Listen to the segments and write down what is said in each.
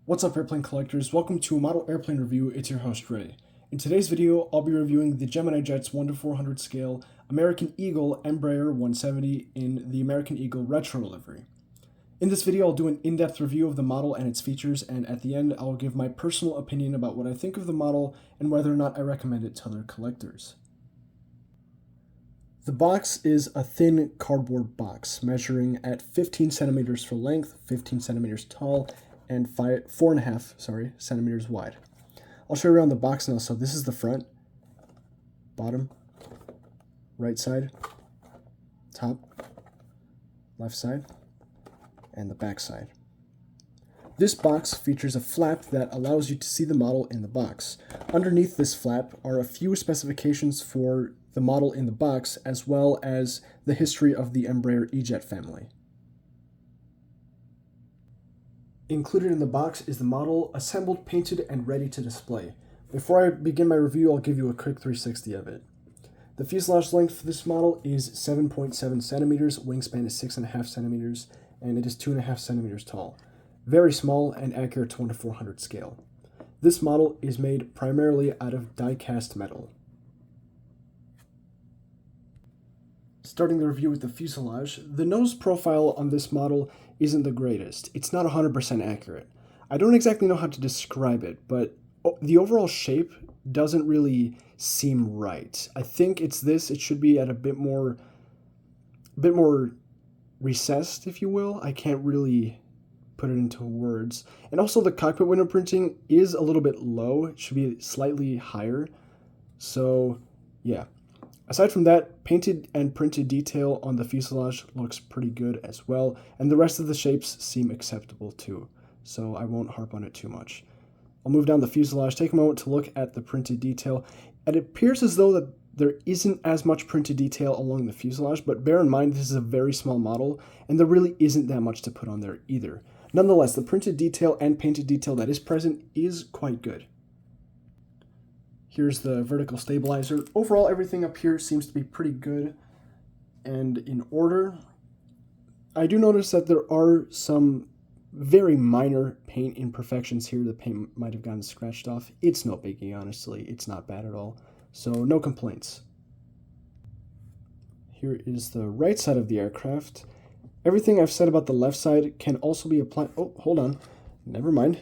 What's up, airplane collectors? Welcome to a model airplane review. It's your host, Ray. In today's video, I'll be reviewing the Gemini Jet's 1:400 scale American Eagle Embraer 170 in the American Eagle retro livery. In this video, I'll do an in-depth review of the model and its features, and at the end, I'll give my personal opinion about what I think of the model and whether or not I recommend it to other collectors. The box is a thin cardboard box measuring at 15 centimeters for length, 15 centimeters tall, and 4.5 centimeters wide. I'll show you around the box now. So this is the front, bottom, right side, top, left side, and the back side. This box features a flap that allows you to see the model in the box. Underneath this flap are a few specifications for the model in the box, as well as the history of the Embraer E-Jet family. Included in the box is the model, assembled, painted, and ready to display. Before I begin my review, I'll give you a quick 360 of it. The fuselage length for this model is 7.7 centimeters, wingspan is 6.5 centimeters, and it is 2.5 centimeters tall. Very small and accurate to 1:400 scale. This model is made primarily out of die-cast metal. Starting the review with the fuselage, the nose profile on this model isn't the greatest. It's not 100% accurate. I don't exactly know how to describe it, but the overall shape doesn't really seem right. I think it should be at a bit more recessed, if you will. I can't really put it into words. And also the cockpit window printing is a little bit low. It should be slightly higher. So, yeah. Aside from that, painted and printed detail on the fuselage looks pretty good as well, and the rest of the shapes seem acceptable too, so I won't harp on it too much. I'll move down the fuselage, take a moment to look at the printed detail. It appears as though that there isn't as much printed detail along the fuselage, but bear in mind this is a very small model, and there really isn't that much to put on there either. Nonetheless, the printed detail and painted detail that is present is quite good. Here's the vertical stabilizer. Overall, everything up here seems to be pretty good and in order. I do notice that there are some very minor paint imperfections here. The paint might have gotten scratched off. It's no biggie, honestly. It's not bad at all. So no complaints. Here is the right side of the aircraft. Everything I've said about the left side can also be applied. Oh, hold on. Never mind.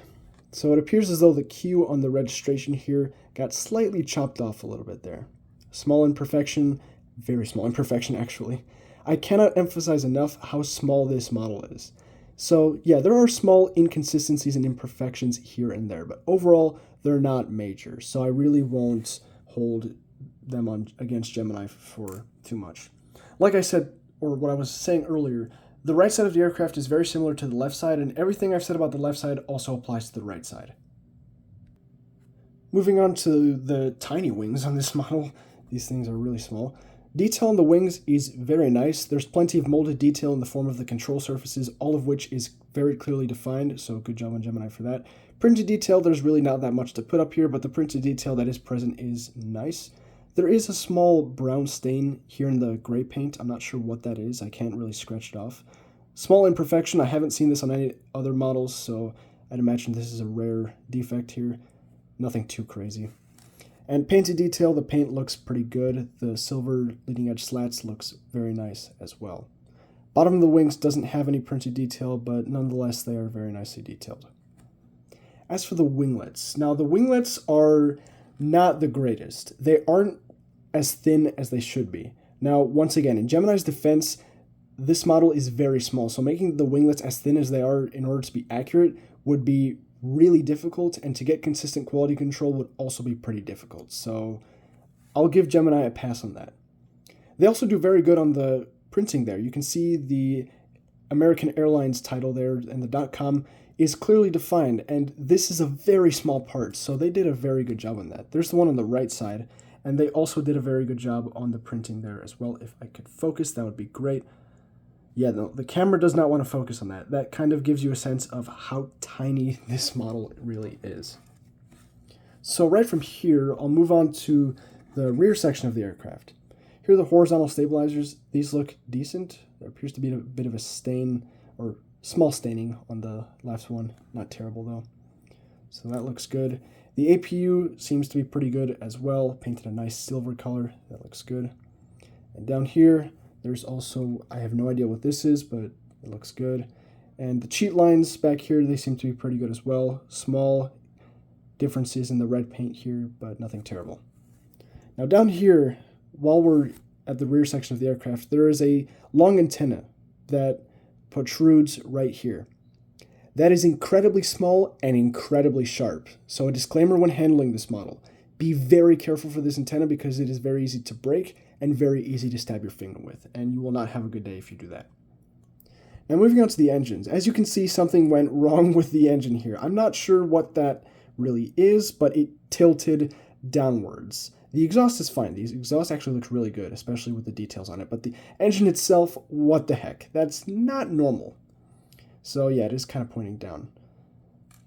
So it appears as though the Q on the registration here got slightly chopped off a little bit there. Small imperfection, very small imperfection actually. I cannot emphasize enough how small this model is. So yeah, there are small inconsistencies and imperfections here and there, but overall they're not major. So I really won't hold them on against Gemini for too much. Like I said, or what I was saying earlier, the right side of the aircraft is very similar to the left side, and everything I've said about the left side also applies to the right side. Moving on to the tiny wings on this model, these things are really small. Detail on the wings is very nice. There's plenty of molded detail in the form of the control surfaces, all of which is very clearly defined, so good job on Gemini for that. Printed detail, there's really not that much to put up here, but the printed detail that is present is nice. There is a small brown stain here in the gray paint. I'm not sure what that is. I can't really scratch it off. Small imperfection. I haven't seen this on any other models, so I'd imagine this is a rare defect here. Nothing too crazy. And painted detail, the paint looks pretty good. The silver leading edge slats looks very nice as well. Bottom of the wings doesn't have any printed detail, but nonetheless they are very nicely detailed. As for the winglets, now the winglets are not the greatest. They aren't as thin as they should be. Now, once again, in Gemini's defense, this model is very small, so making the winglets as thin as they are in order to be accurate would be really difficult, and to get consistent quality control would also be pretty difficult. So I'll give Gemini a pass on that. They also do very good on the printing there. You can see the American Airlines title there, and the .com is clearly defined, and this is a very small part, so they did a very good job on that. There's the one on the right side, and they also did a very good job on the printing there as well. If I could focus, that would be great. Yeah, the camera does not want to focus on that. That kind of gives you a sense of how tiny this model really is. So right from here, I'll move on to the rear section of the aircraft. Here are the horizontal stabilizers. These look decent. There appears to be a bit of a stain or small staining on the left one. Not terrible though. So that looks good. The APU seems to be pretty good as well, painted a nice silver color. That looks good. And down here, there's also, I have no idea what this is, but it looks good. And the cheat lines back here, they seem to be pretty good as well. Small differences in the red paint here, but nothing terrible. Now down here, while we're at the rear section of the aircraft, there is a long antenna that protrudes right here. That is incredibly small and incredibly sharp. So a disclaimer when handling this model. Be very careful for this antenna because it is very easy to break and very easy to stab your finger with, and you will not have a good day if you do that. Now moving on to the engines. As you can see, something went wrong with the engine here. I'm not sure what that really is, but it tilted downwards. The exhaust is fine. The exhaust actually looks really good, especially with the details on it, but the engine itself, what the heck? That's not normal. So yeah, it is kind of pointing down.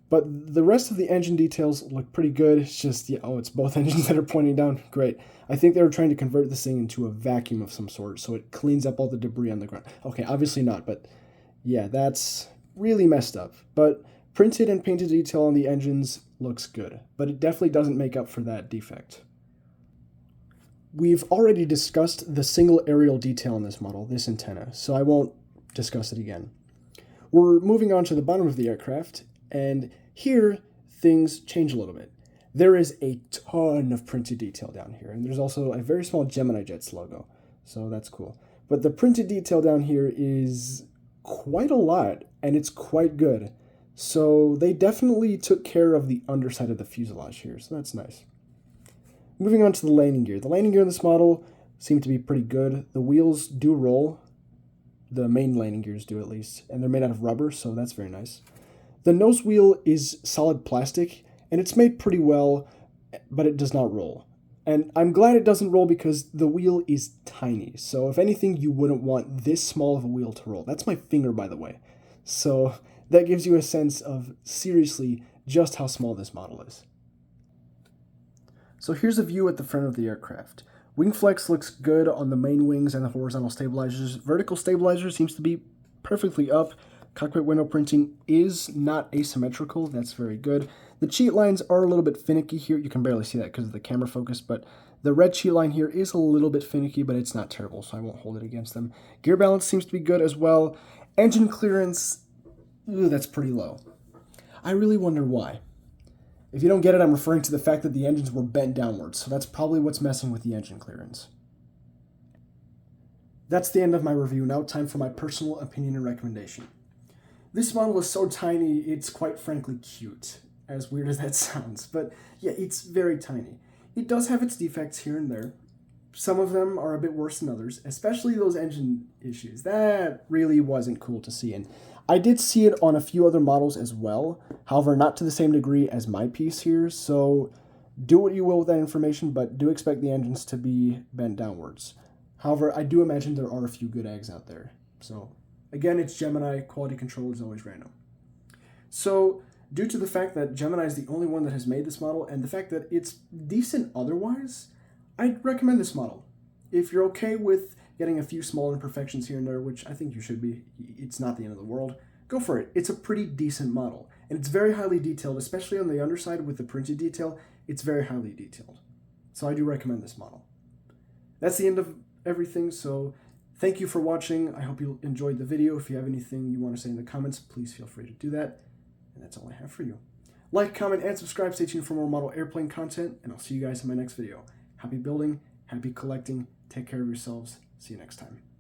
But the rest of the engine details look pretty good. It's just, yeah, oh, it's both engines that are pointing down. Great. I think they were trying to convert this thing into a vacuum of some sort, so it cleans up all the debris on the ground. Okay, obviously not, but yeah, that's really messed up. But printed and painted detail on the engines looks good, but it definitely doesn't make up for that defect. We've already discussed the single aerial detail on this model, this antenna, so I won't discuss it again. We're moving on to the bottom of the aircraft, and here things change a little bit. There is a ton of printed detail down here, and there's also a very small Gemini Jets logo, so that's cool. But the printed detail down here is quite a lot, and it's quite good. So they definitely took care of the underside of the fuselage here, so that's nice. Moving on to the landing gear. The landing gear in this model seemed to be pretty good. The wheels do roll. The main landing gears do at least, and they're made out of rubber, so that's very nice. The nose wheel is solid plastic, and it's made pretty well, but it does not roll. And I'm glad it doesn't roll because the wheel is tiny, so if anything, you wouldn't want this small of a wheel to roll. That's my finger, by the way. So that gives you a sense of, seriously, just how small this model is. So here's a view at the front of the aircraft. Wing flex looks good on the main wings and the horizontal stabilizers. Vertical stabilizer seems to be perfectly up. Cockpit window printing is not asymmetrical. That's very good. The cheat lines are a little bit finicky here. You can barely see that because of the camera focus, but the red cheat line here is a little bit finicky, but it's not terrible, so I won't hold it against them. Gear balance seems to be good as well. Engine clearance, ooh, that's pretty low. I really wonder why. If you don't get it, I'm referring to the fact that the engines were bent downwards, so that's probably what's messing with the engine clearance. That's the end of my review. Now time for my personal opinion and recommendation. This model is so tiny, it's quite frankly cute, as weird as that sounds, but yeah, it's very tiny. It does have its defects here and there. Some of them are a bit worse than others, especially those engine issues. That really wasn't cool to see, and I did see it on a few other models as well, however, not to the same degree as my piece here, so do what you will with that information, but do expect the engines to be bent downwards. However, I do imagine there are a few good eggs out there. So, again, it's Gemini, quality control is always random. So, due to the fact that Gemini is the only one that has made this model, and the fact that it's decent otherwise, I'd recommend this model. If you're okay with getting a few small imperfections here and there, which I think you should be, it's not the end of the world, go for it. It's a pretty decent model, and it's very highly detailed, especially on the underside with the printed detail. It's very highly detailed. So I do recommend this model. That's the end of everything, so thank you for watching. I hope you enjoyed the video. If you have anything you want to say in the comments, please feel free to do that. And that's all I have for you. Like, comment, and subscribe. Stay tuned for more model airplane content, and I'll see you guys in my next video. Happy building, happy collecting, take care of yourselves. See you next time.